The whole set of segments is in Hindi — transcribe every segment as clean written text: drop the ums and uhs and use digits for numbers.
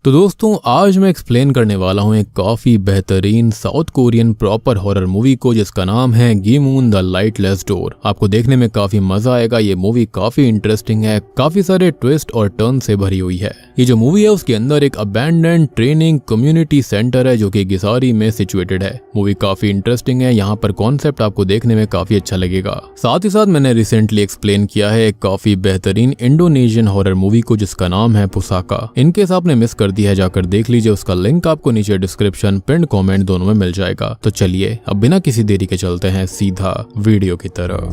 तो दोस्तों आज मैं एक्सप्लेन करने वाला हूँ एक काफी बेहतरीन south Korean proper horror movie को जिसका नाम है गीमून द लाइटलेस डोर। आपको देखने में काफी मजा आएगा। ये मूवी काफी इंटरेस्टिंग है, काफी सारे ट्विस्ट और टर्न से भरी हुई है। ये जो मूवी है उसके अंदर एक अबैंडन्ड ट्रेनिंग कम्युनिटी सेंटर है जो कि गिसारी में सिचुएटेड है। मूवी काफी इंटरेस्टिंग है, यहाँ पर कॉन्सेप्ट आपको देखने में काफी अच्छा लगेगा। साथ ही साथ मैंने रिसेंटली एक्सप्लेन किया है एक काफी बेहतरीन इंडोनेशियन हॉरर मूवी को जिसका नाम है पुसाका। इनकेस आपने मिस कर दिया है जाकर देख लीजिए, उसका लिंक आपको नीचे डिस्क्रिप्शन पिन कमेंट दोनों में मिल जाएगा। तो चलिए अब बिना किसी देरी के चलते हैं सीधा वीडियो की तरफ।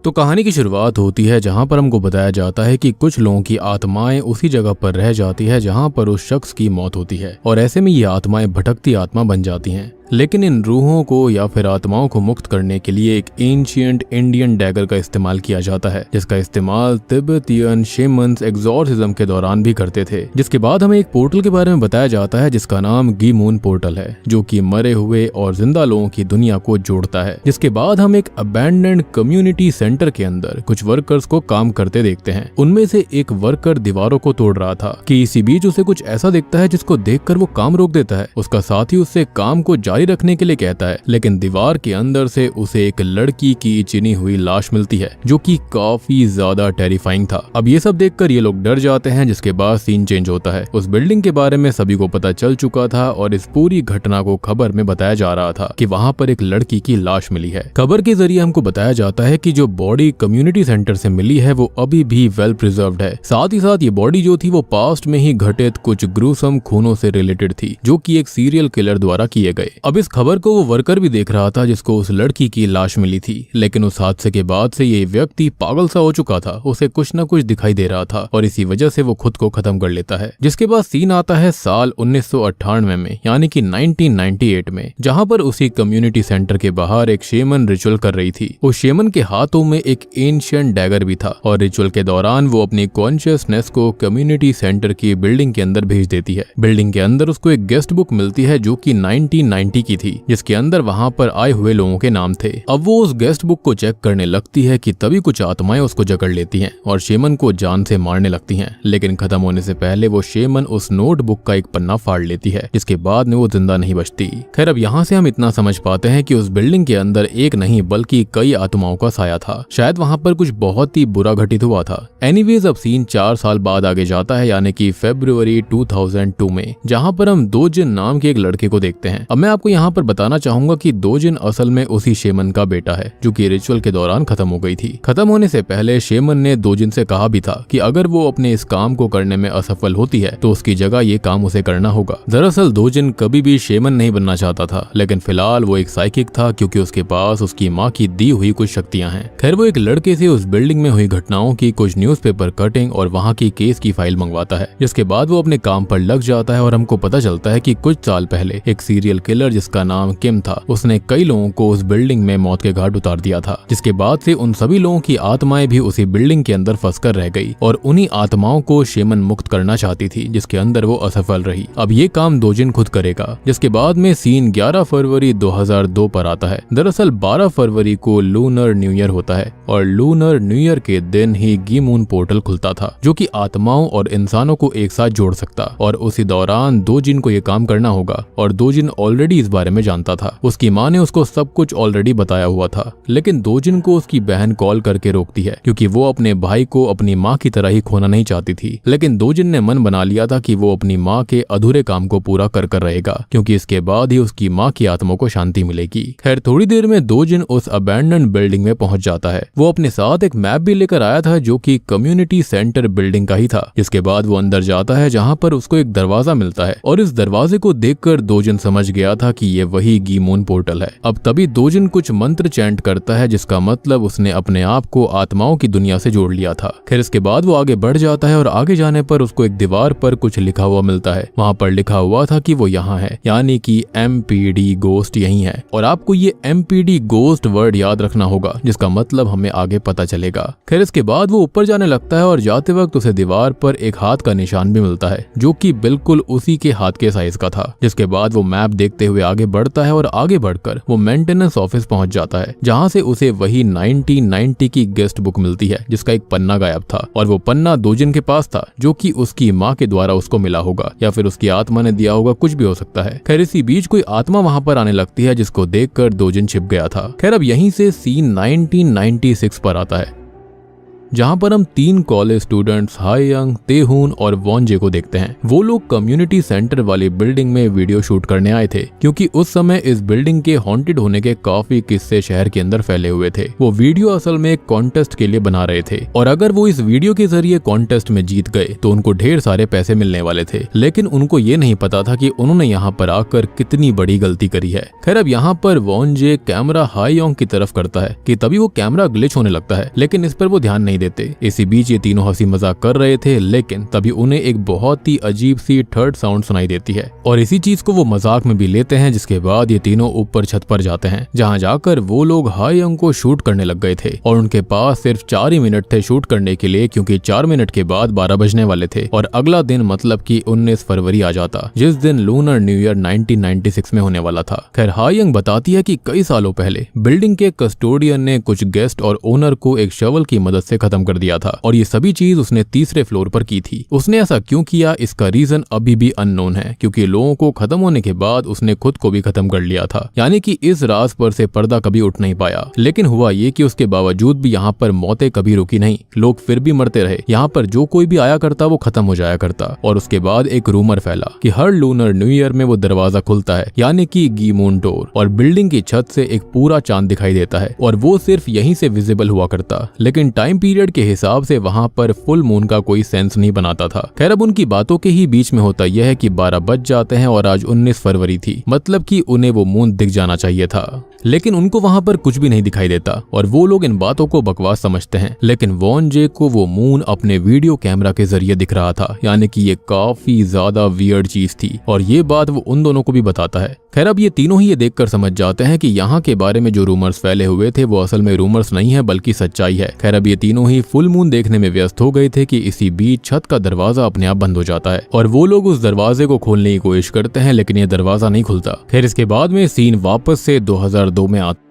तो कहानी की शुरुआत होती है जहां पर हमको बताया जाता है कि कुछ लोगों की आत्माएं उसी जगह पर रह जाती है जहां पर उस शख्स की मौत होती है और ऐसे में ये आत्माएं भटकती आत्मा बन जाती हैं। लेकिन इन रूहों को या फिर आत्माओं को मुक्त करने के लिए एक एंशिएंट इंडियन डैगर का इस्तेमाल किया जाता है जिसका इस्तेमाल तिब्बतियन शेमन्स एक्सॉर्सिज्म के दौरान भी करते थे। जिसके बाद हमें एक पोर्टल के बारे में बताया जाता है जिसका नाम गीमून पोर्टल है जो कि मरे हुए और जिंदा लोगों की दुनिया को जोड़ता है। जिसके बाद हम एक अबैंडन्ड कम्युनिटी सेंटर के अंदर कुछ वर्कर्स को काम करते देखते हैं। उनमें से एक वर्कर दीवारों को तोड़ रहा था कि इसी बीच उसे कुछ ऐसा दिखता है जिसको देखकर वो काम रोक देता है। उसका साथी उससे काम को जारी रखने के लिए कहता है, लेकिन दीवार के अंदर से उसे एक लड़की की चिनी हुई लाश मिलती है जो कि काफी ज्यादा टेरिफाइंग था। अब ये सब देखकर ये लोग डर जाते हैं। जिसके बाद सीन चेंज होता है। उस बिल्डिंग के बारे में सभी को पता चल चुका था और इस पूरी घटना को खबर में बताया जा रहा था कि वहाँ पर एक लड़की की लाश मिली है। खबर के जरिए हमको बताया जाता है कि जो बॉडी कम्युनिटी सेंटर से मिली है वो अभी भी वेल प्रिजर्व्ड है। साथ ही साथ ये बॉडी जो थी वो पास्ट में ही घटित कुछ ग्रूसम खूनों से रिलेटेड थी जो कि एक सीरियल किलर द्वारा किए गए। अब इस खबर को वो वर्कर भी देख रहा था जिसको उस लड़की की लाश मिली थी, लेकिन उस हादसे के बाद से ये व्यक्ति पागल सा हो चुका था। उसे कुछ न कुछ दिखाई दे रहा था और इसी वजह से वो खुद को खत्म कर लेता है। जिसके बाद सीन आता है साल 1998 में यानी कि 1998 में, जहां पर उसी कम्युनिटी सेंटर के बाहर एक शेमन रिचुअल कर रही थी। उस शेमन के हाथों में एक एंशिएंट डैगर भी था और रिचुअल के दौरान वो अपनी कॉन्शियसनेस को कम्युनिटी सेंटर की बिल्डिंग के अंदर भेज देती है। बिल्डिंग के अंदर उसको एक गेस्ट बुक मिलती है जो कि 1990 की थी जिसके अंदर वहां पर आए हुए लोगों के नाम थे। अब वो उस गेस्ट बुक को चेक करने लगती है कि तभी कुछ आत्माएं उसको जकड़ लेती हैं और शेमन को जान से मारने लगती हैं। लेकिन खत्म होने से पहले वो शेमन उस नोटबुक का एक पन्ना फाड़ लेती है जिसके बाद में वो जिंदा नहीं बचती। खैर अब यहाँ से हम इतना समझ पाते हैं कि उस बिल्डिंग के अंदर एक नहीं बल्कि कई आत्माओं का साया था। शायद वहाँ पर कुछ बहुत ही बुरा घटित हुआ था। एनीवेज अब सीन 4 साल बाद आगे जाता है यानी कि फरवरी 2002 में, जहाँ पर हम दोजिन नाम के एक लड़के को देखते हैं। अब मैं आपको यहाँ पर बताना चाहूंगा कि दोजिन असल में उसी शेमन का बेटा है जो कि रिचुअल के दौरान खत्म हो गई थी। खत्म होने से पहले शेमन ने दोजिन से कहा भी था कि अगर वो अपने इस काम को करने में असफल होती है तो उसकी जगह ये काम उसे करना होगा। दरअसल दोजिन कभी भी शेमन नहीं बनना चाहता था, लेकिन फिलहाल वो एक साइकिक था क्योंकि उसके पास उसकी माँ की दी हुई कुछ शक्तियां हैं। खैर वो एक लड़के से उस बिल्डिंग में हुई घटनाओं की कुछ न्यूज़पेपर कटिंग और वहाँ की केस की फाइल मंगवाता है। जिसके बाद वो अपने काम पर लग जाता है और हमको पता चलता है कि कुछ साल पहले एक सीरियल किलर जिसका नाम किम था, उसने कई लोगों को उस बिल्डिंग में मौत के घाट उतार दिया था। जिसके बाद से उन सभी लोगों की आत्माएं भी उसी बिल्डिंग के अंदर फंसकर रह गई और उन्हीं आत्माओं को शेमन मुक्त करना चाहती थी जिसके अंदर वो असफल रही। अब ये काम दोजिन खुद करेगा। जिसके बाद में सीन 11 फरवरी 2002 पर आता है। दरअसल 12 फरवरी को लूनर न्यू ईयर होता है और लूनर न्यू ईयर के दिन ही गीमून पोर्टल खुलता था जो कि आत्माओं और इंसानों को एक साथ जोड़ सकता और उसी दौरान दोजिन को ये काम करना होगा और दोजिन ऑलरेडी इस बारे में जानता था। उसकी माँ ने उसको सब कुछ ऑलरेडी बताया हुआ था, लेकिन दोजिन को उसकी बहन कॉल करके रोकती है क्योंकि वो अपने भाई को अपनी माँ की तरह ही खोना नहीं चाहती थी। लेकिन दोजिन ने मन बना लिया था कि वो अपनी माँ के अधूरे काम को पूरा कर रहेगा क्योंकि इसके बाद ही उसकी माँ की आत्मा को शांति मिलेगी। खैर थोड़ी देर में दोजिन उस अबैंडन्ड बिल्डिंग में पहुंच जाता है। वो अपने साथ एक मैप भी लेकर आया था जो कि कम्युनिटी सेंटर बिल्डिंग का ही था। जिसके बाद वो अंदर जाता है जहाँ पर उसको एक दरवाजा मिलता है और इस दरवाजे को देखकर दोजिन समझ गया था कि ये वही गीमून पोर्टल है। अब तभी दोजिन कुछ मंत्र चैंट करता है जिसका मतलब उसने अपने आप को आत्माओं की दुनिया से जोड़ लिया था। खैर इसके बाद वो आगे बढ़ जाता है और आगे जाने पर उसको एक दीवार पर कुछ लिखा हुआ मिलता है। वहाँ पर लिखा हुआ था कि वो यहाँ है यानी कि MPD गोस्ट यही है और आपको ये MPD गोस्ट वर्ड याद रखना होगा जिसका मतलब हमें आगे पता चलेगा। खैर इसके बाद वो ऊपर जाने लगता है और जाते वक्त उसे दीवार पर एक हाथ का निशान भी मिलता है जो कि बिल्कुल उसी के हाथ के साइज का था। जिसके बाद वो मैप देखते हुए आगे बढ़ता है और आगे बढ़कर वो मेंटेनेंस ऑफिस पहुंच जाता है, जहां से उसे वही 1990 की गेस्ट बुक मिलती है जिसका एक पन्ना गायब था, और वो पन्ना दोजिन के पास था, जो कि उसकी माँ के द्वारा उसको मिला होगा या फिर उसकी आत्मा ने दिया होगा, कुछ भी हो सकता है। खैर इसी बीच कोई आत्मा वहां पर आने लगती है जिसको देखकर दोजिन छिप गया था। खैर अब यहीं से सीन 1996 पर आता है, जहां पर हम 3 कॉलेज स्टूडेंट्स हायंग, तेहून और वॉन्जे को देखते हैं। वो लोग कम्युनिटी सेंटर वाली बिल्डिंग में वीडियो शूट करने आए थे, क्योंकि उस समय इस बिल्डिंग के हॉन्टेड होने के काफी किस्से शहर के अंदर फैले हुए थे। वो वीडियो असल में एक कॉन्टेस्ट के लिए बना रहे थे, और अगर वो इस वीडियो के जरिए कॉन्टेस्ट में जीत गए तो उनको ढेर सारे पैसे मिलने वाले थे। लेकिन उनको ये नहीं पता था कि उन्होंने यहाँ पर आकर कितनी बड़ी गलती करी है। खैर अब यहाँ पर वॉन्जे कैमरा हायंग की तरफ करता है कि तभी वो कैमरा ग्लिच होने लगता है, लेकिन इस पर वो ध्यान नहीं देते। इसी बीच ये तीनों हंसी मजाक कर रहे थे, लेकिन तभी उन्हें एक बहुत ही अजीब सी थर्ड साउंड सुनाई देती है, और इसी चीज को वो मजाक में भी लेते हैं। जिसके बाद ये तीनों ऊपर छत पर जाते हैं, जहां जाकर वो लोग हायंग को शूट करने लग गए थे, और उनके पास सिर्फ 4 ही मिनट थे शूट करने के लिए, क्योंकि 4 मिनट के बाद 12 बजने वाले थे, और अगला दिन मतलब कि 19 फरवरी आ जाता, जिस दिन लूनर न्यू ईयर 1996 में होने वाला था। खैर हायंग बताती है कि कई सालों पहले बिल्डिंग के कस्टोडियन ने कुछ गेस्ट और ओनर को एक शवल की मदद से खत्म कर दिया था, और ये सभी चीज उसने तीसरे फ्लोर पर की थी। उसने ऐसा क्यों किया, इसका रीजन अभी भी अननोन है, क्योंकि लोगों को खत्म होने के बाद उसने खुद को भी खत्म कर लिया था, यानी कि इस राज पर से पर्दा कभी उठ नहीं पाया। लेकिन हुआ ये कि उसके बावजूद भी यहाँ पर मौतें कभी रुकी नहीं, लोग फिर भी मरते रहे। यहाँ पर जो कोई भी आया करता वो खत्म हो जाया करता। और उसके बाद एक रूमर फैला कि हर लूनर न्यू ईयर में वो दरवाजा खुलता है, यानी कि गीमून डोर, और बिल्डिंग की छत से एक पूरा चांद दिखाई देता है, और वो सिर्फ यहीं से विजिबल हुआ करता। लेकिन टाइम पीरियड के हिसाब से वहां पर फुल मून का कोई सेंस नहीं बनाता था। खैर अब उनकी बातों के ही बीच में होता यह है कि 12 बज जाते हैं और आज 19 फरवरी थी, मतलब कि उन्हें वो मून दिख जाना चाहिए था, लेकिन उनको वहां पर कुछ भी नहीं दिखाई देता, और वो लोग इन बातों को बकवास समझते हैं। लेकिन वॉन्जे को वो मून अपने वीडियो कैमरा के जरिए दिख रहा था, यानी कि ये काफी ज्यादा वियर्ड चीज थी, और ये बात वो उन दोनों को भी बताता है। खैर अब ये तीनों ही ये देखकर समझ जाते हैं कि यहाँ के बारे में जो रूमर्स फैले हुए थे वो असल में रूमर्स नहीं है बल्कि सच्चाई है। खैर अब ये तीनों ही फुल मून देखने में व्यस्त हो गए थे कि इसी बीच छत का दरवाजा अपने आप बंद हो जाता है, और वो लोग उस दरवाजे को खोलने की कोशिश करते हैं, लेकिन ये दरवाजा नहीं खुलता। खैर इसके बाद में सीन वापस से 2002 में आता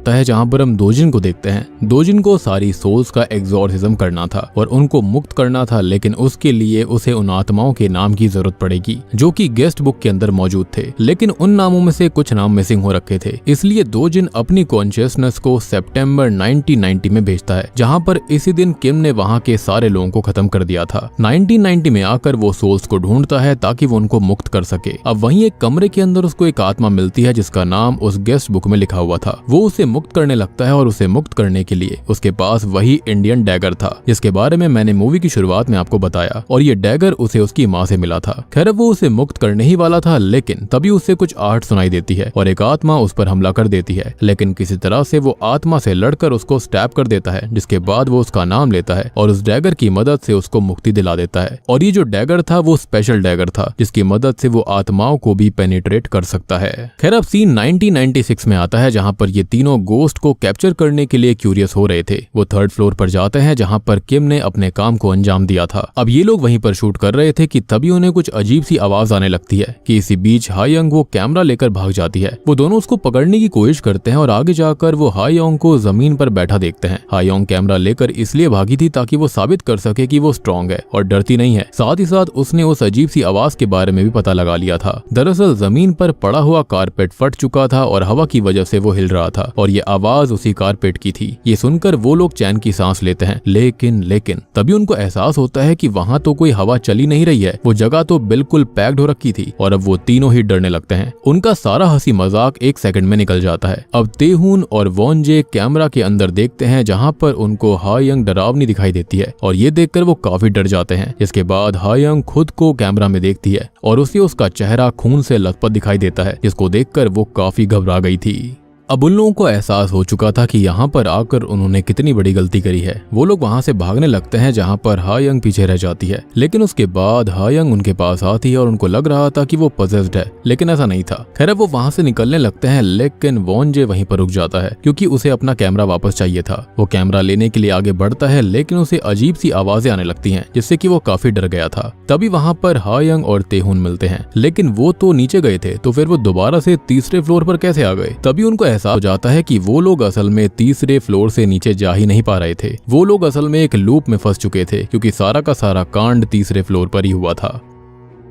है, जहां पर हम दोजिन को देखते हैं। दोजिन को सारी सोल्स का एग्जॉर्सिज्म करना था और उनको मुक्त करना था, लेकिन उसके लिए उसे उन आत्माओं के नाम की जरूरत पड़ेगी जो कि गेस्ट बुक के अंदर मौजूद थे, लेकिन उन नामों में से कुछ नाम मिसिंग हो रखे थे। इसलिए दोजिन अपनी कॉन्शियसनेस को सितंबर 1990 में भेजता है, जहां पर इसी दिन किम ने वहां के सारे लोगों को खत्म कर दिया था। 1990 में आकर वो सोल्स को ढूंढता है ताकि वो उनको मुक्त कर सके। अब वहीं एक कमरे के अंदर उसको एक आत्मा मिलती है जिसका नाम उस गेस्ट बुक में लिखा हुआ था। वो उसे मुक्त करने लगता है, और उसे मुक्त करने के लिए उसके पास वही इंडियन डैगर था जिसके बारे में मैंने मूवी की शुरुआत में आपको बताया, और ये डैगर उसे उसकी माँ से मिला था। खैर वो उसे मुक्त करने ही वाला था, लेकिन तभी उसे कुछ आहट सुनाई देती है और एक आत्मा उस पर हमला कर देती है, लेकिन किसी तरह से वो आत्मा से लड़कर उसको स्टैब कर देता है, जिसके बाद वो उसका नाम लेता है और उस डैगर की मदद से उसको मुक्ति दिला देता है। और ये जो डैगर था वो स्पेशल डैगर था जिसकी मदद से वो आत्माओं को भी पेनिट्रेट कर सकता है। खैर अब सीन 1996 में आता है, जहां पर ये तीनों गोस्ट को कैप्चर करने के लिए क्यूरियस हो रहे थे। वो 3rd फ्लोर पर जाते हैं जहां पर किम ने अपने काम को अंजाम दिया था। अब ये लोग वहीं पर शूट कर रहे थे कि तभी उन्हें कुछ अजीब सी आवाज आने लगती है कि इसी बीच हायंग वो कैमरा लेकर भाग जाती है। वो दोनों उसको पकड़ने की कोशिश करते हैं और आगे जाकर वो हायंग को जमीन पर बैठा देखते हैं। हायंग कैमरा लेकर इसलिए भागी थी ताकि वो साबित कर सके कि वो स्ट्रॉन्ग है और डरती नहीं है। साथ ही साथ उसने उस अजीब सी आवाज के बारे में भी पता लगा लिया था। दरअसल जमीन पर पड़ा हुआ कारपेट फट चुका था और हवा की वजह से वो हिल रहा था, और ये आवाज उसी कारपेट की थी। ये सुनकर वो लोग चैन की सांस लेते हैं, लेकिन तभी उनको एहसास होता है कि वहां तो कोई हवा चली नहीं रही है, वो जगह तो बिल्कुल पैक्ड हो रखी थी। और अब वो तीनों ही डरने लगते हैं। उनका सारा हंसी मजाक 1 सेकंड में निकल जाता है। अब तेहून और वॉन्जे कैमरा के अंदर देखते हैं, जहां पर उनको हायंग डरावनी दिखाई देती है, और ये देखकर वो काफी डर जाते हैं। इसके बाद हायंग खुद को कैमरा में देखती है और उसे उसका चेहरा खून से लथपथ दिखाई देता है, जिसको देखकर वो काफी घबरा गई थी। अब उन लोगों को एहसास हो चुका था कि यहाँ पर आकर उन्होंने कितनी बड़ी गलती करी है। वो लोग वहाँ से भागने लगते हैं जहाँ पर हायंग पीछे रह जाती है, लेकिन उसके बाद हायंग उनके पास आती है और उनको लग रहा था कि वो पजेस्ड है, लेकिन ऐसा नहीं था। खैर अब वो वहाँ से निकलने लगते हैं, लेकिन वॉन्जे वहीं पर रुक जाता है क्योंकि उसे अपना कैमरा वापस चाहिए था। वो कैमरा लेने के लिए आगे बढ़ता है, लेकिन उसे अजीब सी आवाजें आने लगती हैं जिससे कि वो काफी डर गया था। तभी वहाँ पर हायंग और तेहुन मिलते हैं, लेकिन वो तो नीचे गए थे, तो फिर वो दोबारा से तीसरे फ्लोर पर कैसे आ गए। तभी उनको एहसास हो जाता है कि वो लोग असल में तीसरे फ्लोर से नीचे जा ही नहीं पा रहे थे। वो लोग असल में एक लूप में फंस चुके थे क्योंकि सारा का सारा कांड तीसरे फ्लोर पर ही हुआ था।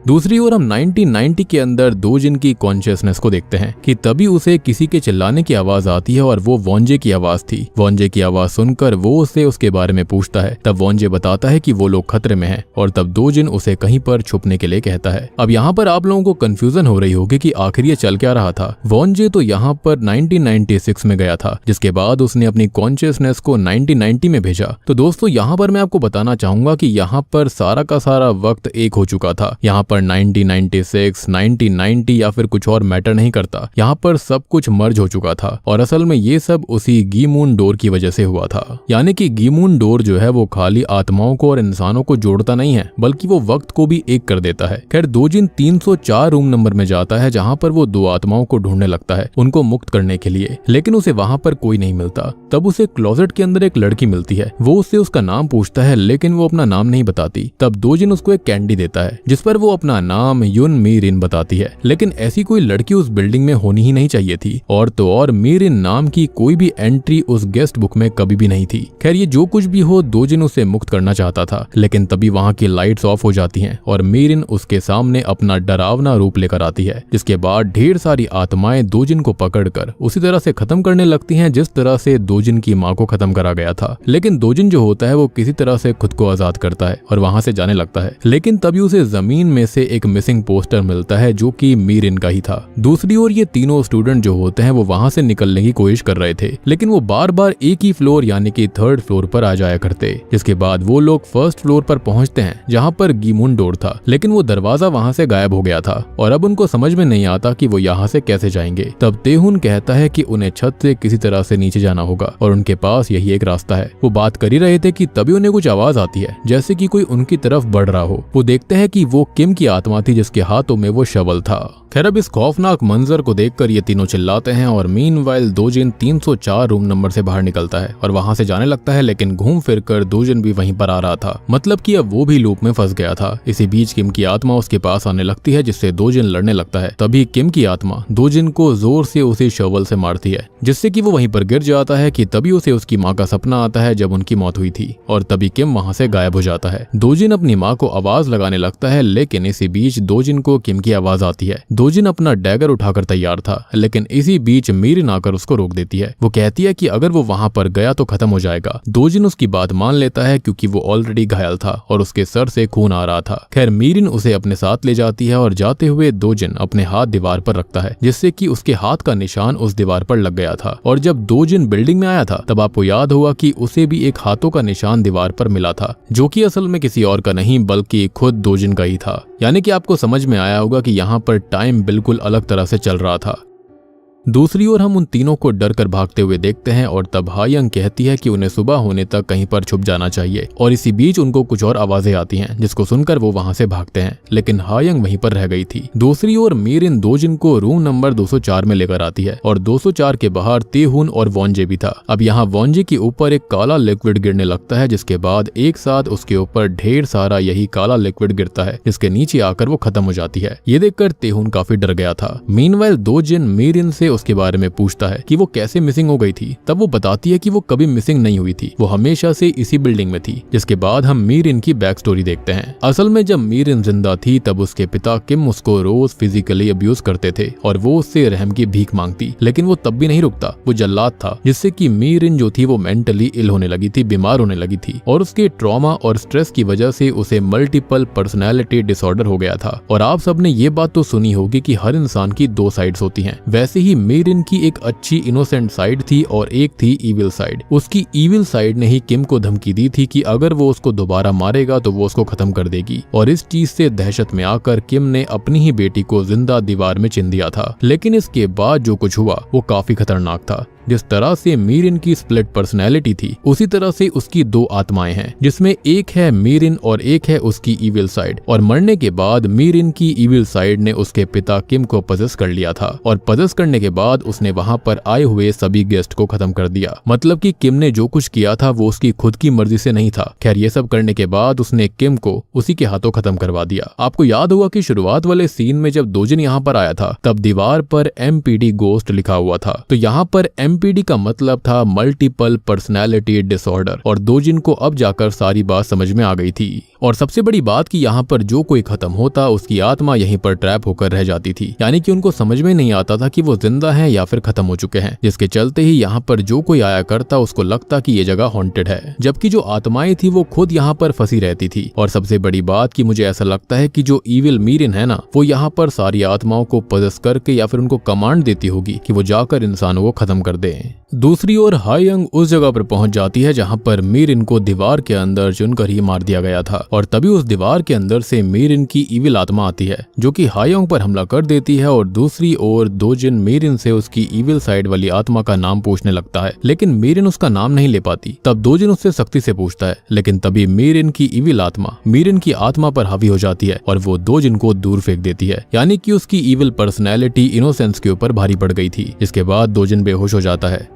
दूसरी ओर हम 1990 के अंदर दोजिन की कॉन्शियसनेस को देखते हैं कि तभी उसे किसी के चिल्लाने की आवाज आती है और वो वॉन्जे की आवाज थी। वॉन्जे की आवाज सुनकर वो उसे उसके बारे में पूछता है। तब वॉन्जे बताता है कि वो लोग खतरे में हैं और तब दोजिन उसे कहीं पर छुपने के लिए कहता है। अब यहाँ पर आप लोगों को कंफ्यूजन हो रही होगी कि आखिर ये चल क्या रहा था। वॉन्जे तो यहाँ पर 1996 में गया था, जिसके बाद उसने अपनी कॉन्शियसनेस को 1990 में भेजा। तो दोस्तों यहाँ पर मैं आपको बताना चाहूंगा कि यहाँ पर सारा का सारा वक्त एक हो चुका था। यहाँ पर 1996, 1990 या फिर कुछ और मैटर नहीं करता, यहाँ पर सब कुछ मर्ज हो चुका था और असल में ये सब उसी गीमून डोर की वजह से हुआ था। यानी कि गीमून डोर जो है वो खाली आत्माओं को और इंसानों को जोड़ता नहीं है, बल्कि वो वक्त को भी एक कर देता है। खैर दोजिन 304 रूम नंबर में जाता है जहाँ पर वो दो आत्माओं को ढूंढने लगता है उनको मुक्त करने के लिए, लेकिन उसे वहाँ पर कोई नहीं मिलता। तब उसे क्लोजेट के अंदर एक लड़की मिलती है। वो उससे उसका नाम पूछता है, लेकिन वो अपना नाम नहीं बताती। तब दोजिन उसको एक कैंडी देता है जिस पर वो अपना नाम युन मीरिन बताती है, लेकिन ऐसी कोई लड़की उस बिल्डिंग में होनी ही नहीं चाहिए थी। और तो और मीरिन नाम की कोई भी एंट्री उस गेस्ट बुक में कभी भी नहीं थी। खैर ये जो कुछ भी हो, दोजिन उसे मुक्त करना चाहता था, लेकिन तभी वहाँ की लाइट्स ऑफ हो जाती हैं और मीरिन उसके सामने अपना डरावना रूप लेकर आती है, जिसके बाद ढेर सारी आत्माएं दोजिन को पकड़कर उसी तरह से खत्म करने लगती हैं जिस तरह से दोजिन की माँ को खत्म करा गया था। लेकिन दोजिन जो होता है वो किसी तरह से खुद को आजाद करता है और वहाँ से जाने लगता है, लेकिन तभी उसे जमीन में से एक मिसिंग पोस्टर मिलता है जो कि मीरिन का ही था। दूसरी ओर ये तीनों स्टूडेंट जो होते हैं वो वहां से निकलने की कोशिश कर रहे थे, लेकिन वो बार बार एक ही फ्लोर यानी कि थर्ड फ्लोर पर आ जाया करते, जिसके बाद वो लोग फर्स्ट फ्लोर पर पहुंचते हैं जहां पर गीमून डोर था, लेकिन वो दरवाजा वहां से गायब हो गया था और अब उनको समझ में नहीं आता कि वो यहाँ से कैसे जाएंगे। तब तेहुन कहता है कि उन्हें छत से किसी तरह से नीचे जाना होगा और उनके पास यही एक रास्ता है। वो बात कर ही रहे थे कि तभी उन्हें कुछ आवाज आती है जैसे कि कोई उनकी तरफ बढ़ रहा हो। वो देखते हैं कि वो किम की आत्मा थी जिसके हाथों में वो शवल था। खैर अब इस खौफनाक मंजर को देखकर ये तीनों चिल्लाते हैं और मीनवाइल दोजिन 304 रूम नंबर से बाहर निकलता है और वहां से जाने लगता है, लेकिन घूम फिर कर दोजिन भी वहीं पर आ रहा था, मतलब कि अब वो भी लूप में फंस गया था। इसी बीच किम की आत्मा उसके पास आने लगती है जिससे दोजिन लड़ने लगता है। तभी किम की आत्मा दोजिन को जोर से उसी शवल से मारती है जिससे कि वो वहीं पर गिर जाता है कि तभी उसे उसकी माँ का सपना आता है जब उनकी मौत हुई थी और तभी किम वहां से गायब हो जाता है। दोजिन अपनी माँ को आवाज लगाने लगता है, लेकिन इसी बीच दोजिन को किम की आवाज आती है। दोजिन अपना डैगर उठाकर तैयार था, लेकिन इसी बीच मीरिन आकर उसको रोक देती है। वो कहती है कि अगर वो वहां पर गया तो खत्म हो जाएगा। दोजिन उसकी बात मान लेता है क्योंकि वो ऑलरेडी घायल था और उसके सर से खून आ रहा था। खैर मीरिन उसे अपने साथ ले जाती है और जाते हुए दोजिन अपने हाथ दीवार पर रखता है जिससे कि उसके हाथ का निशान उस दीवार पर लग गया था। और जब दोजिन बिल्डिंग में आया था तब आपको याद होगा कि उसे भी एक हाथों का निशान दीवार पर मिला था जो कि असल में किसी और का नहीं बल्कि खुद दोजिन का ही था। यानी कि आपको समझ में आया होगा कि यहाँ पर टाइम बिल्कुल अलग तरह से चल रहा था। दूसरी ओर हम उन तीनों को डर कर भागते हुए देखते हैं और तब हायंग कहती है कि उन्हें सुबह होने तक कहीं पर छुप जाना चाहिए और इसी बीच उनको कुछ और आवाजें आती हैं जिसको सुनकर वो वहां से भागते हैं, लेकिन हायंग वहीं पर रह गई थी। दूसरी ओर मीरिन दोजिन को रूम नंबर 204 में लेकर आती है और 204 के बाहर तेहुन और वॉन्जे भी था। अब यहाँ वॉन्जे के ऊपर एक काला लिक्विड गिरने लगता है जिसके बाद एक साथ उसके ऊपर ढेर सारा यही काला लिक्विड गिरता है जिसके नीचे आकर वो खत्म हो जाती है। ये देखकर तेहुन काफी डर गया था। मीनवाइल दोजिन मीरिन से उसके बारे में पूछता है कि वो कैसे मिसिंग हो गई थी। तब वो बताती है कि वो कभी मिसिंग नहीं हुई थी, वो हमेशा से इसी बिल्डिंग में थी। जिसके बाद हम मीरिन की बैक स्टोरी देखते हैं। असल में जब मीरिन जिंदा थी तब उसके पिता किम उसको रोज फिजिकली अब्यूज करते थे और वो उससे रहम की भीख मांगती, लेकिन वो तब भी नहीं रुकता, वो जल्लाद था, जिससे कि मीरिन जो थी वो मेंटली इल होने लगी थी, बीमार होने लगी थी और उसके ट्रॉमा और स्ट्रेस की वजह से उसे मल्टीपल पर्सनैलिटी डिसऑर्डर हो गया था। और आप सबने ये बात तो सुनी होगी कि हर इंसान की दो साइड्स होती हैं, वैसे ही मीरिन की एक अच्छी इनोसेंट साइड थी और एक थी इविल साइड। उसकी इविल साइड ने ही किम को धमकी दी थी कि अगर वो उसको दोबारा मारेगा तो वो उसको खत्म कर देगी, और इस चीज से दहशत में आकर किम ने अपनी ही बेटी को जिंदा दीवार में चिन दिया था। लेकिन इसके बाद जो कुछ हुआ वो काफी खतरनाक था। जिस तरह से मीरिन की स्प्लिट पर्सनैलिटी थी, उसी तरह से उसकी दो आत्माएं हैं, जिसमें एक है मीरिन और एक है उसकी इविल साइड। और मरने के बाद मीरिन की इविल साइड ने उसके पिता किम को पजेस कर लिया था, और पजेस करने के बाद उसने वहां पर आए हुए सभी गेस्ट को खत्म कर दिया। मतलब कि किम ने जो कुछ किया था वो उसकी खुद की मर्जी से नहीं था। खैर, ये सब करने के बाद उसने किम को उसी के हाथों खत्म करवा दिया। आपको याद होगा कि शुरुआत वाले सीन में जब दोजिन यहाँ पर आया था तब दीवार पर MPD गोस्ट लिखा हुआ था। तो यहाँ पर MPD का मतलब था मल्टीपल पर्सनैलिटी डिसऑर्डर, और दोजिन को अब जाकर सारी बात समझ में आ गई थी। और सबसे बड़ी बात कि यहाँ पर जो कोई खत्म होता उसकी आत्मा यहीं पर ट्रैप होकर रह जाती थी, यानी कि उनको समझ में नहीं आता था कि वो जिंदा हैं या फिर खत्म हो चुके हैं, जिसके चलते ही यहाँ पर जो कोई आया करता उसको लगता कि ये जगह हॉन्टेड है, जबकि जो आत्माएं थी वो खुद यहाँ पर फंसी रहती थी। और सबसे बड़ी बात कि मुझे ऐसा लगता है कि जो इविल मीरिन है ना, वो यहाँ पर सारी आत्माओं को पजेस करके या फिर उनको कमांड देती होगी कि वो जाकर इंसानों को खत्म कर दे। दूसरी ओर हायंग उस जगह पर पहुंच जाती है जहां पर मीरिन को दीवार के अंदर चुनकर ही मार दिया गया था, और तभी उस दीवार के अंदर से मीरिन की इविल आत्मा आती है जो कि हायंग पर हमला कर देती है। और दूसरी ओर दोजिन मीरिन से उसकी इविल साइड वाली आत्मा का नाम पूछने लगता है, लेकिन मीरिन उसका नाम नहीं ले पाती। तब दोजिन उससे सख्ती से पूछता है, लेकिन तभी मीरिन की इविल आत्मा मीरिन की आत्मा पर हावी हो जाती है और वो दोजिन को दूर फेंक देती है, यानी कि उसकी इविल पर्सनैलिटी इनोसेंस के ऊपर भारी पड़ गई थी। इसके बाद दोजिन बेहोश हो जाता है।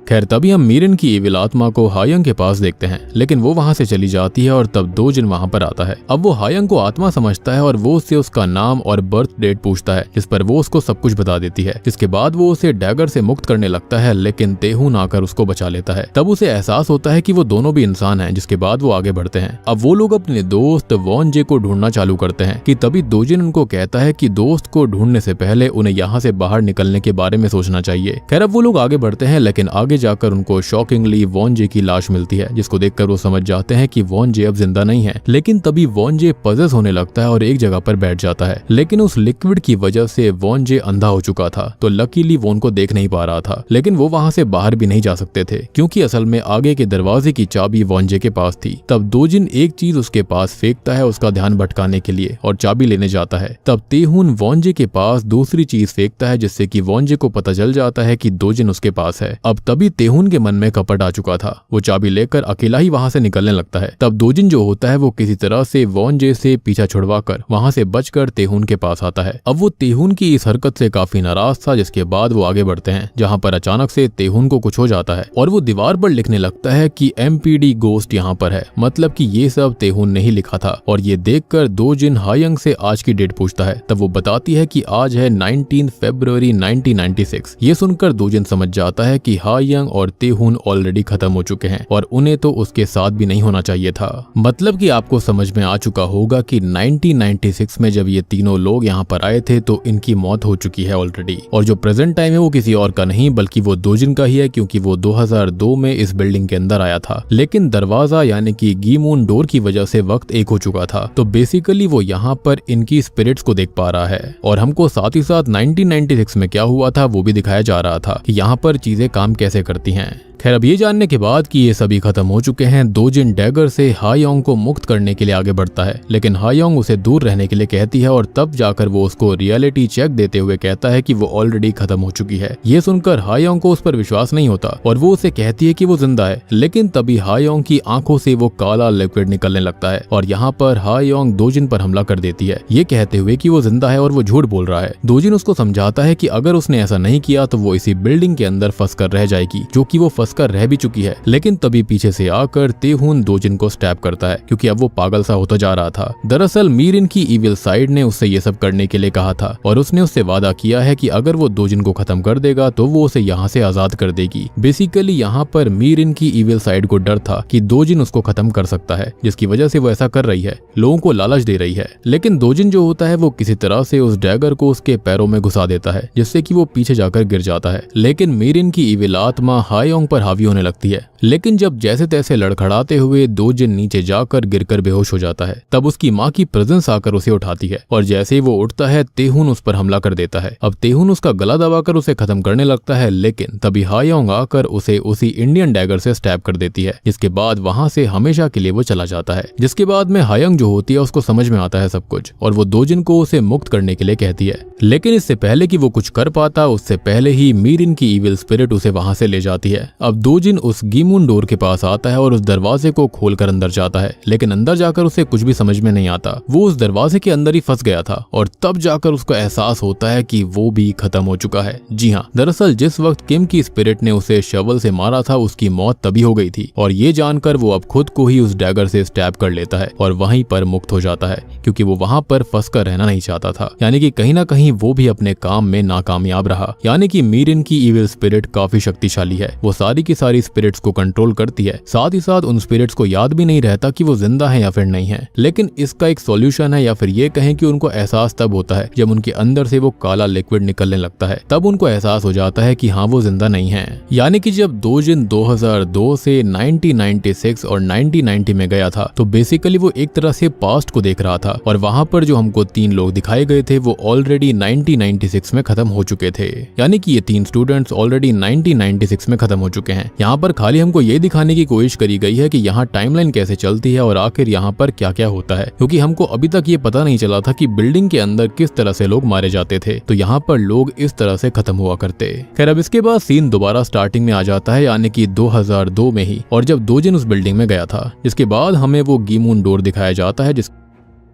खैर, तभी हम मीरिन की इविल आत्मा को हायंग के पास देखते हैं, लेकिन वो वहां से चली जाती है और तब दोजिन वहां पर आता है। अब वो हायंग को आत्मा समझता है और वो उससे उसका नाम और बर्थ डेट पूछता है, जिस पर वो उसको सब कुछ बता देती है। जिसके बाद वो उसे डैगर से मुक्त करने लगता है, लेकिन तेहून आकर उसको बचा लेता है। तब उसे एहसास होता है कि वो दोनों भी इंसान हैं, जिसके बाद वो आगे बढ़ते हैं। अब वो लोग अपने दोस्त वॉन जे को ढूंढना चालू करते हैं कि तभी दोजिन उनको कहता है कि दोस्त को ढूंढने से पहले उन्हें यहाँ से बाहर निकलने के बारे में सोचना चाहिए। खैर, अब वो लोग आगे बढ़ते हैं, लेकिन आगे जाकर उनको शॉकिंगली वॉन जे की लाश मिलती है, जिसको देखकर वो समझ जाते हैं कि वॉन जे अब जिंदा नहीं है। लेकिन तभी वॉन जे पजेस होने लगता है और एक जगह पर बैठ जाता है, लेकिन उस लिक्विड की वजह से वॉन जे अंधा हो चुका था, तो लकीली वो उनको देख नहीं पा रहा था। लेकिन वो वहां से बाहर भी नहीं जा सकते थे, क्योंकि असल में आगे के दरवाजे की चाबी वॉन जे के पास थी। तब दोजिन एक चीज उसके पास फेंकता है उसका ध्यान भटकाने के लिए, और चाबी लेने जाता है। तब तेहून वॉन जे के पास दूसरी चीज फेंकता है, जिससे कि वॉन जे को पता चल जाता है कि दोजिन उसके पास है। अब तभी तेहून के मन में कपट आ चुका था। वो चाबी लेकर अकेला ही वहां से निकलने लगता है। तब दोजिन जो होता है वो किसी तरह से वॉन जे से पीछा छुड़वाकर वहां से बचकर तेहून के पास आता है। अब वो तेहून की इस हरकत से काफी नाराज था, जिसके बाद वो आगे बढ़ते हैं, जहां पर अचानक से तेहून को कुछ हो जाता है और वो दीवार पर लिखने लगता है कि MPD गोस्ट यहाँ पर है, मतलब कि ये सब तेहून ने ही लिखा था। और ये देखकर दोजिन हायंग से आज की डेट पूछता है। तब वो बताती है कि आज है 19 फरवरी 1996। ये सुनकर दोजिन समझ जाता है कि हायंग और तेहून ऑलरेडी खत्म हो चुके हैं और उन्हें तो उसके साथ भी नहीं होना चाहिए था। मतलब कि आपको समझ में आ चुका होगा कि 1996 में जब ये तीनों लोग यहाँ पर आए थे तो इनकी मौत हो चुकी है ऑलरेडी, और जो प्रेजेंट टाइम है वो किसी और का नहीं बल्कि वो दोजिन का ही है, क्योंकि वो 2002 में इस बिल्डिंग के अंदर आया था। लेकिन दरवाजा यानी कि गीमून डोर की वजह से वक्त एक हो चुका था, तो बेसिकली वो यहाँ पर इनकी स्पिरिट्स को देख पा रहा है। और हमको साथ ही साथ 1996 में क्या हुआ था वो भी दिखाया जा रहा था कि यहाँ पर चीजें काम कैसे करती हैं। खैर, अब ये जानने के बाद कि ये सभी खत्म हो चुके हैं, दोजिन डैगर से हायोंग को मुक्त करने के लिए आगे बढ़ता है, लेकिन हायोंग उसे दूर रहने के लिए कहती है और तब जाकर वो उसको रियलिटी चेक देते हुए कहता है कि वो ऑलरेडी खत्म हो चुकी है। ये सुनकर हायोंग को उस पर विश्वास नहीं होता और वो उसे कहती है कि वो जिंदा है, लेकिन तभी हायोंग की आंखों से वो काला लिक्विड निकलने लगता है और यहाँ पर हायोंग दोजिन पर हमला कर देती है, ये कहते हुए कि वो जिंदा है और वो झूठ बोल रहा है। दोजिन उसको समझाता है कि अगर उसने ऐसा नहीं किया तो वो इसी बिल्डिंग के अंदर फंस कर रह जाएगी, जो कि वो फंस कर रह भी चुकी है। लेकिन तभी पीछे से आकर तेहून दोजिन को स्टैब करता है, क्योंकि अब वो पागल सा होता जा रहा था। दरअसल मीरिन की इविल साइड ने उससे ये सब करने के लिए कहा था और उसने उससे वादा किया है कि अगर वो दोजिन को खत्म कर देगा तो वो उसे यहाँ से आजाद कर देगी। बेसिकली यहाँ पर मीरिन की इविल साइड को डर था कि दोजिन उसको खत्म कर सकता है, जिसकी वजह से वो ऐसा कर रही है, लोगों को लालच दे रही है। लेकिन दोजिन जो होता है वो किसी तरह से उस डैगर को उसके पैरों में घुसा देता है, जिससे कि वो पीछे जाकर गिर जाता है। लेकिन मीरिन की इविल आत्मा हायोंग ऊपर हावी होने लगती है। लेकिन जब जैसे तैसे लड़खड़ाते हुए दो जिन नीचे जाकर गिरकर बेहोश हो जाता है, तब उसकी माँ की प्रेजेंस आकर उसे उठाती है और जैसे ही वो उठता है तेहुन उस पर हमला कर देता है। अब तेहुन उसका गला दबाकर उसे खत्म करने लगता है, लेकिन तभी हायोंग आकर उसे उसी इंडियन डैगर से स्टैब कर देती है, जिसके बाद वहां से हमेशा के लिए वो चला जाता है। जिसके बाद में हायोंग जो होती है उसको समझ में आता है सब कुछ और वो दो जिन को उसे मुक्त करने के लिए कहती है। लेकिन इससे पहले कि वो कुछ कर पाता, उससे पहले ही मीरिन की इविल स्पिरिट उसे वहां से ले जाती है। अब दो जिन उस गीमून डोर के पास आता है और उस दरवाजे को खोलकर अंदर जाता है, लेकिन अंदर जाकर उसे कुछ भी समझ में नहीं आता। वो उस दरवाजे के अंदर ही फंस गया था और तब जाकर उसको एहसास होता है कि वो भी खत्म हो चुका है। जी हाँ, दरअसल जिस वक्त किम की स्पिरिट ने उसे शवल से मारा था उसकी मौत तभी हो गई थी और ये जानकर वो अब खुद को ही उस डैगर से स्टैब कर लेता है और वहीं पर मुक्त हो जाता है, क्योंकि वो वहां पर फंस कर रहना नहीं चाहता था। यानी कि कहीं ना कहीं वो भी अपने काम में नाकामयाब रहा। यानी कि मीरिन की इविल स्पिरिट काफी शक्तिशाली है, वो सारी की सारी स्पिरिट्स को कंट्रोल करती है। साथ ही साथ उन स्पिरिट्स को याद भी नहीं रहता कि वो जिंदा है या फिर नहीं है। लेकिन इसका एक सॉल्यूशन है, या फिर ये कहें कि उनको एहसास तब होता है जब उनके अंदर से वो काला लिक्विड निकलने लगता है, तब उनको एहसास हो जाता है कि हाँ वो जिंदा नहीं है। यानी कि जब दो जिन 2002 से 1996 और 1990 में गया था, तो बेसिकली वो एक तरह से पास्ट को देख रहा था और वहां पर जो हमको 3 लोग दिखाए गए थे वो ऑलरेडी 1996 में खत्म हो चुके थे। यानी कि ये 3 स्टूडेंट्स ऑलरेडी 1996 में खत्म हो चुके हैं। यहाँ पर खाली हमको ये दिखाने की कोशिश करी गई है कि यहाँ टाइमलाइन कैसे चलती है और आखिर यहाँ पर क्या क्या होता है, क्योंकि हमको अभी तक ये पता नहीं चला था कि बिल्डिंग के अंदर किस तरह से लोग मारे जाते थे। तो यहाँ पर लोग इस तरह से खत्म हुआ करते। खैर, अब इसके बाद सीन दोबारा स्टार्टिंग में आ जाता है, यानी कि 2002 में ही, और जब दो जिन उस बिल्डिंग में गया था। जिसके बाद हमें वो गीमून डोर दिखाया जाता है,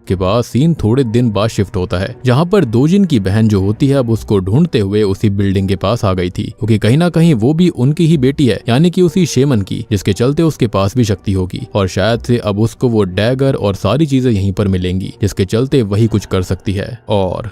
के बाद सीन थोड़े दिन बाद शिफ्ट होता है, जहां पर दो जिन की बहन जो होती है अब उसको ढूंढते हुए उसी बिल्डिंग के पास आ गई थी, क्योंकि कहीं ना कहीं वो भी उनकी ही बेटी है, यानी कि उसी शेमन की, जिसके चलते उसके पास भी शक्ति होगी और शायद से अब उसको वो डैगर और सारी चीजें यहीं पर मिलेंगी, जिसके चलते वही कुछ कर सकती है। और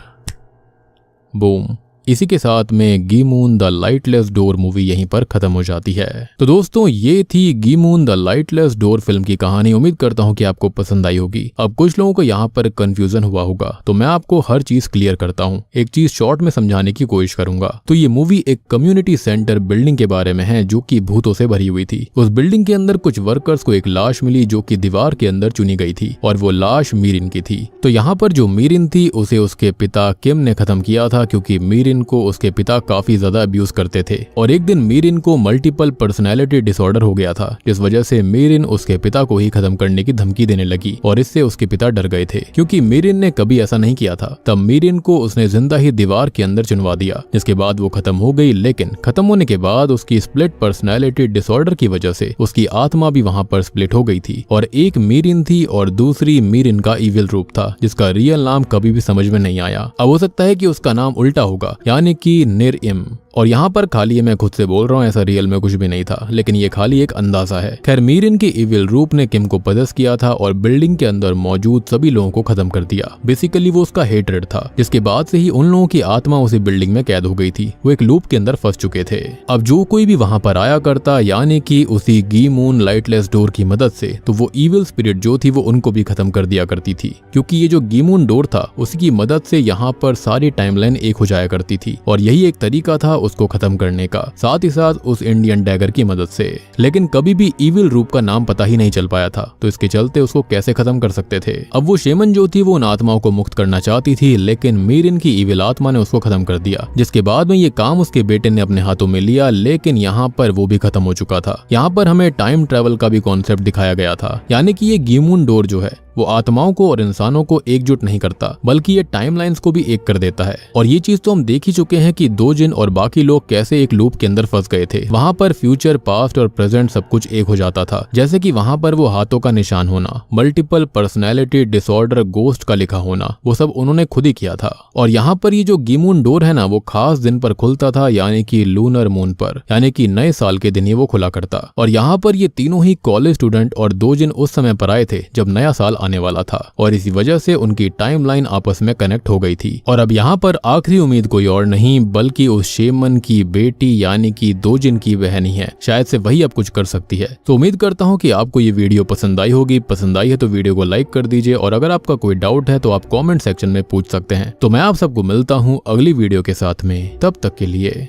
बूम, इसी के साथ में गीमून द लाइटलेस डोर मूवी यहीं पर खत्म हो जाती है। तो दोस्तों, ये थी गीमून द लाइटलेस डोर फिल्म की कहानी। उम्मीद करता हूँ कि आपको पसंद आई होगी। अब कुछ लोगों को यहाँ पर कंफ्यूजन हुआ होगा, तो मैं आपको हर चीज क्लियर करता हूँ। एक चीज शॉर्ट में समझाने की कोशिश करूंगा। तो ये मूवी एक कम्युनिटी सेंटर बिल्डिंग के बारे में है जो कि भूतों से भरी हुई थी। उस बिल्डिंग के अंदर कुछ वर्कर्स को एक लाश मिली जो कि दीवार के अंदर चुनी गई थी और वो लाश मीरिन की थी। तो यहाँ पर जो मीरिन थी उसे उसके पिता किम ने खत्म किया था, क्योंकि मीरिन को उसके पिता काफी ज्यादा अब्यूज करते थे और एक दिन मीरिन को मल्टीपल पर्सनैलिटी डिसऑर्डर हो गया था, जिस वजह से मीरिन उसके पिता को ही खत्म करने की धमकी देने लगी और इससे उसके पिता डर गए थे, क्योंकि मीरिन ने कभी ऐसा नहीं किया था। तब मीरिन को उसने जिंदा ही दीवार के अंदर चुनवा दिया, जिसके बाद वो खत्म हो गई। लेकिन खत्म होने के बाद उसकी स्प्लिट पर्सनैलिटी डिसऑर्डर की वजह से उसकी आत्मा भी वहां पर स्प्लिट हो गई थी और एक मीरिन थी और दूसरी मीरिन का इविल रूप था, जिसका रियल नाम कभी भी समझ में नहीं आया। अब हो सकता है कि उसका नाम उल्टा होगा, यानी कि निर-इम। और यहाँ पर खाली मैं खुद से बोल रहा हूँ, ऐसा रियल में कुछ भी नहीं था, लेकिन ये खाली एक अंदाजा है। खैर, मीरिन के इविल रूप ने किम को पजेस किया था और बिल्डिंग के अंदर मौजूद सभी लोगों को खत्म कर दिया। बेसिकली वो उसका हेटरेड था, जिसके बाद से ही उन लोगों की आत्मा उसी बिल्डिंग में कैद हो गई थी। वो एक लूप के अंदर फंस चुके थे। अब जो कोई भी वहां पर आया करता, यानी कि उसी गीमून लाइटलेस डोर की मदद से, तो वो इविल स्पिरिट जो थी वो उनको भी खत्म कर दिया करती थी, क्योंकि ये जो गीमून डोर था उसी की मदद से यहाँ पर सारी टाइमलाइन एक हो जाया करती थी और यही एक तरीका था उसको खत्म करने का, साथ ही साथ उस इंडियन डैगर की मदद से। लेकिन कभी भी इविल रूप का नाम पता ही नहीं चल पाया था, तो इसके चलते उसको कैसे खत्म कर सकते थे। अब वो शेमन जो थी वो उन आत्माओं को मुक्त करना चाहती थी, लेकिन मीरिन की इविल आत्मा ने उसको खत्म कर दिया, जिसके बाद में ये काम उसके बेटे ने अपने हाथों में लिया। लेकिन यहाँ पर वो भी खत्म हो चुका था। यहाँ पर हमें टाइम ट्रेवल का भी कॉन्सेप्ट दिखाया गया था, यानी कि ये गीमून डोर जो है वो आत्माओं को और इंसानों को एकजुट नहीं करता, बल्कि ये टाइमलाइंस को भी एक कर देता है। और ये चीज तो हम देख ही चुके हैं कि दो जिन और बाकी लोग कैसे एक लूप के अंदर फंस गए थे। वहां पर फ्यूचर, पास्ट और प्रेजेंट सब कुछ एक हो जाता था, जैसे कि वहां पर वो हाथों का निशान होना, मल्टीपल पर्सनैलिटी डिसऑर्डर, गोस्ट का लिखा होना, वो सब उन्होंने खुद ही किया था। और यहाँ पर ये जो गीमून डोर है ना, वो खास दिन पर खुलता था, यानी कि लूनर मून पर, यानी कि नए साल के दिन ही वो खुला करता। और यहाँ पर ये तीनों ही कॉलेज स्टूडेंट और दो जिन उस समय पर आए थे जब नया साल आने वाला था, और इसी वजह से उनकी टाइमलाइन आपस में कनेक्ट हो गई थी। और अब यहाँ पर आखिरी उम्मीद कोई और नहीं बल्कि उस शेमन की बेटी, यानी कि दो जिन की बहन ही है। शायद से वही अब कुछ कर सकती है। तो उम्मीद करता हूँ कि आपको ये वीडियो पसंद आई होगी। पसंद आई है तो वीडियो को लाइक कर दीजिए, और अगर आपका कोई डाउट है तो आप कॉमेंट सेक्शन में पूछ सकते हैं। तो मैं आप सबको मिलता हूँ अगली वीडियो के साथ में, तब तक के लिए